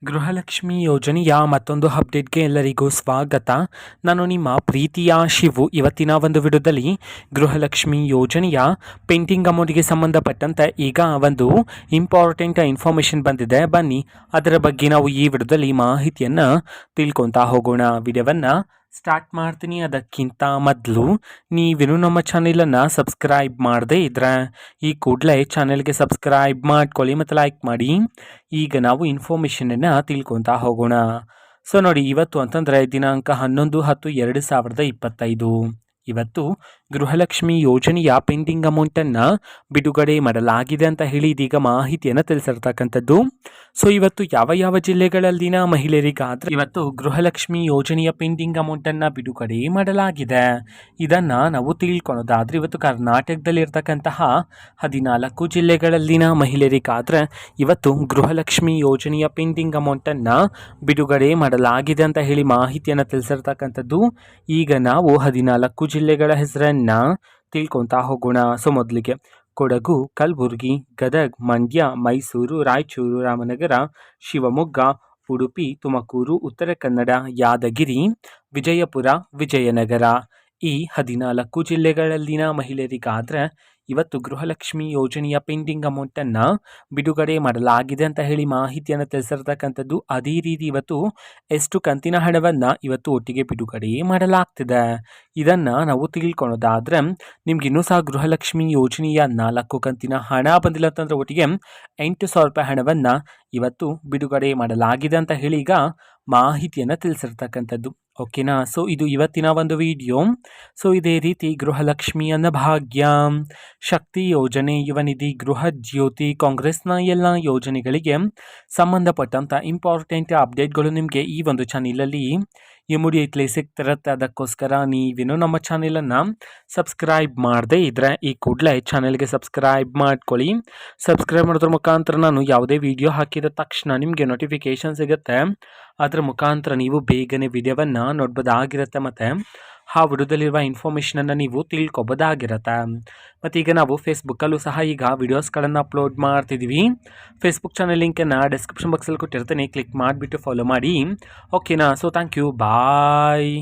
ಗೃಹಲಕ್ಷ್ಮಿ ಯೋಜನೆಯ ಮತ್ತೊಂದು ಅಪ್ಡೇಟ್ಗೆ ಎಲ್ಲರಿಗೂ ಸ್ವಾಗತ. ನಾನು ನಿಮ್ಮ ಪ್ರೀತಿಯ ಶಿವು. ಇವತ್ತಿನ ಒಂದು ವಿಡಿಯೋದಲ್ಲಿ ಗೃಹಲಕ್ಷ್ಮಿ ಯೋಜನೆಯ ಪೆಂಡಿಂಗ್ ಅಮೌಂಟ್ಗೆ ಸಂಬಂಧಪಟ್ಟಂತೆ ಈಗ ಒಂದು ಇಂಪಾರ್ಟೆಂಟ್ ಇನ್ಫಾರ್ಮೇಷನ್ ಬಂದಿದೆ. ಬನ್ನಿ ಅದರ ಬಗ್ಗೆ ನಾವು ಈ ವಿಡಿಯೋದಲ್ಲಿ ಮಾಹಿತಿಯನ್ನು ತಿಳ್ಕೊತಾ ಹೋಗೋಣ. ವಿಡಿಯೋವನ್ನು ಸ್ಟಾರ್ಟ್ ಮಾಡ್ತೀನಿ. ಅದಕ್ಕಿಂತ ಮೊದಲು ನೀವೇನು ನಮ್ಮ ಚಾನೆಲನ್ನು ಸಬ್ಸ್ಕ್ರೈಬ್ ಮಾಡದೇ ಇದ್ರೆ ಈ ಕೂಡಲೇ ಚಾನೆಲ್ಗೆ ಸಬ್ಸ್ಕ್ರೈಬ್ ಮಾಡ್ಕೊಳ್ಳಿ ಮತ್ತು ಲೈಕ್ ಮಾಡಿ. ಈಗ ನಾವು ಇನ್ಫಾರ್ಮೇಷನನ್ನು ತಿಳ್ಕೊತಾ ಹೋಗೋಣ. ಸೊ ನೋಡಿ, ಇವತ್ತು ಅಂತಂದರೆ ದಿನಾಂಕ 11/10/2025 ಇವತ್ತು ಗೃಹಲಕ್ಷ್ಮಿ ಯೋಜನೆಯ ಪೆಂಡಿಂಗ್ ಅಮೌಂಟನ್ನು ಬಿಡುಗಡೆ ಮಾಡಲಾಗಿದೆ ಅಂತ ಹೇಳಿ ಇದೀಗ ಮಾಹಿತಿಯನ್ನು ತಿಳಿಸಿರ್ತಕ್ಕಂಥದ್ದು. ಸೊ ಇವತ್ತು ಯಾವ ಯಾವ ಜಿಲ್ಲೆಗಳಲ್ಲಿನ ಮಹಿಳೆಯರಿಗಾದ್ರೆ ಇವತ್ತು ಗೃಹಲಕ್ಷ್ಮಿ ಯೋಜನೆಯ ಪೆಂಡಿಂಗ್ ಅಮೌಂಟನ್ನು ಬಿಡುಗಡೆ ಮಾಡಲಾಗಿದೆ. ಇದನ್ನು ನಾವು ತಿಳ್ಕೊಳೋದಾದ್ರೆ ಇವತ್ತು ಕರ್ನಾಟಕದಲ್ಲಿರ್ತಕ್ಕಂತಹ 14 ಜಿಲ್ಲೆಗಳಲ್ಲಿನ ಮಹಿಳೆಯರಿಗಾದ್ರೆ ಇವತ್ತು ಗೃಹಲಕ್ಷ್ಮಿ ಯೋಜನೆಯ ಪೆಂಡಿಂಗ್ ಅಮೌಂಟನ್ನು ಬಿಡುಗಡೆ ಮಾಡಲಾಗಿದೆ ಅಂತ ಹೇಳಿ ಮಾಹಿತಿಯನ್ನು ತಿಳಿಸಿರ್ತಕ್ಕಂಥದ್ದು. ಈಗ ನಾವು 14 ಜಿಲ್ಲೆಗಳ ಹೆಸರನ್ನು ತಿಳ್ಕೊತಾ ಹೋಗೋಣ. ಸೊ ಮೊದಲಿಗೆ ಕೊಡಗು, ಕಲಬುರಗಿ, ಗದಗ, ಮಂಡ್ಯ, ಮೈಸೂರು, ರಾಯಚೂರು, ರಾಮನಗರ, ಶಿವಮೊಗ್ಗ, ಉಡುಪಿ, ತುಮಕೂರು, ಉತ್ತರ ಕನ್ನಡ, ಯಾದಗಿರಿ, ವಿಜಯಪುರ, ವಿಜಯನಗರ ಈ 14 ಜಿಲ್ಲೆಗಳಲ್ಲಿನ ಮಹಿಳೆಯರಿಗಾದ್ರೆ ಇವತ್ತು ಗೃಹಲಕ್ಷ್ಮಿ ಯೋಜನೆಯ ಪೆಂಡಿಂಗ್ ಅಮೌಂಟನ್ನು ಬಿಡುಗಡೆ ಮಾಡಲಾಗಿದೆ ಅಂತ ಹೇಳಿ ಮಾಹಿತಿಯನ್ನು ತಿಳಿಸಿರ್ತಕ್ಕಂಥದ್ದು. ಅದೇ ರೀತಿ ಇವತ್ತು ಎಷ್ಟು ಕಂತಿನ ಹಣವನ್ನು ಇವತ್ತು ಒಟ್ಟಿಗೆ ಬಿಡುಗಡೆ ಮಾಡಲಾಗ್ತಿದೆ ಇದನ್ನು ನಾವು ತಿಳ್ಕೊಳೋದಾದರೆ ನಿಮ್ಗೆ ಇನ್ನೂ ಸಹ ಗೃಹಲಕ್ಷ್ಮಿ ಯೋಜನೆಯ 4 ಕಂತಿನ ಹಣ ಬಂದಿಲ್ಲ ಅಂತಂದರೆ ಒಟ್ಟಿಗೆ 8,000 ರೂಪಾಯಿ ಹಣವನ್ನು ಇವತ್ತು ಬಿಡುಗಡೆ ಮಾಡಲಾಗಿದೆ ಅಂತ ಹೇಳಿ ಈಗ ಮಾಹಿತಿಯನ್ನು ತಿಳಿಸಿರ್ತಕ್ಕಂಥದ್ದು. ಓಕೆನಾ. ಸೊ ಇದು ಇವತ್ತಿನ ಒಂದು ವಿಡಿಯೋ. ಸೊ ಇದೇ ರೀತಿ ಗೃಹಲಕ್ಷ್ಮಿ ಅನ್ನಭಾಗ್ಯ, ಶಕ್ತಿ ಯೋಜನೆ, ಯುವ ನಿಧಿ, ಗೃಹ ಜ್ಯೋತಿ, ಕಾಂಗ್ರೆಸ್ನ ಎಲ್ಲ ಯೋಜನೆಗಳಿಗೆ ಸಂಬಂಧಪಟ್ಟಂಥ ಇಂಪಾರ್ಟೆಂಟ್ ಅಪ್ಡೇಟ್ಗಳು ನಿಮಗೆ ಈ ಒಂದು ಚಾನಲಲ್ಲಿ ಇಮಿಡಿಯೇಟ್ಲಿ ಸಿಗ್ತಿರುತ್ತೆ. ಅದಕ್ಕೋಸ್ಕರ ನೀವೇನು ನಮ್ಮ ಚಾನೆಲನ್ನು ಸಬ್ಸ್ಕ್ರೈಬ್ ಮಾಡದೇ ಇದ್ದರೆ ಈ ಕೂಡಲೇ ಚಾನೆಲ್ಗೆ ಸಬ್ಸ್ಕ್ರೈಬ್ ಮಾಡ್ಕೊಳ್ಳಿ. ಸಬ್ಸ್ಕ್ರೈಬ್ ಮಾಡೋದ್ರ ಮುಖಾಂತರ ನಾನು ಯಾವುದೇ ವಿಡಿಯೋ ಹಾಕಿದ ತಕ್ಷಣ ನಿಮಗೆ ನೋಟಿಫಿಕೇಷನ್ ಸಿಗುತ್ತೆ. ಅದರ ಮುಖಾಂತರ ನೀವು ಬೇಗನೆ ವಿಡಿಯೋವನ್ನು ನೋಡ್ಬೋದಾಗಿರುತ್ತೆ ಮತ್ತು ಆ ವಿಡಿಯೋದಲ್ಲಿರುವ ಇನ್ಫಾರ್ಮೇಷನನ್ನು ನೀವು ತಿಳ್ಕೊಬೋದಾಗಿರುತ್ತೆ. ಮತ್ತು ಈಗ ನಾವು ಫೇಸ್ಬುಕ್ಕಲ್ಲೂ ಸಹ ಈಗ ವಿಡಿಯೋಸ್ಗಳನ್ನು ಅಪ್ಲೋಡ್ ಮಾಡ್ತಿದ್ದೀವಿ. ಫೇಸ್ಬುಕ್ ಚಾನಲ್ ಲಿಂಕನ್ನು ಡಿಸ್ಕ್ರಿಪ್ಷನ್ ಬಾಕ್ಸಲ್ಲಿ ಕೊಟ್ಟಿರ್ತೀನಿ, ಕ್ಲಿಕ್ ಮಾಡಿಬಿಟ್ಟು ಫಾಲೋ ಮಾಡಿ. ಓಕೆನಾ. So thank you, bye.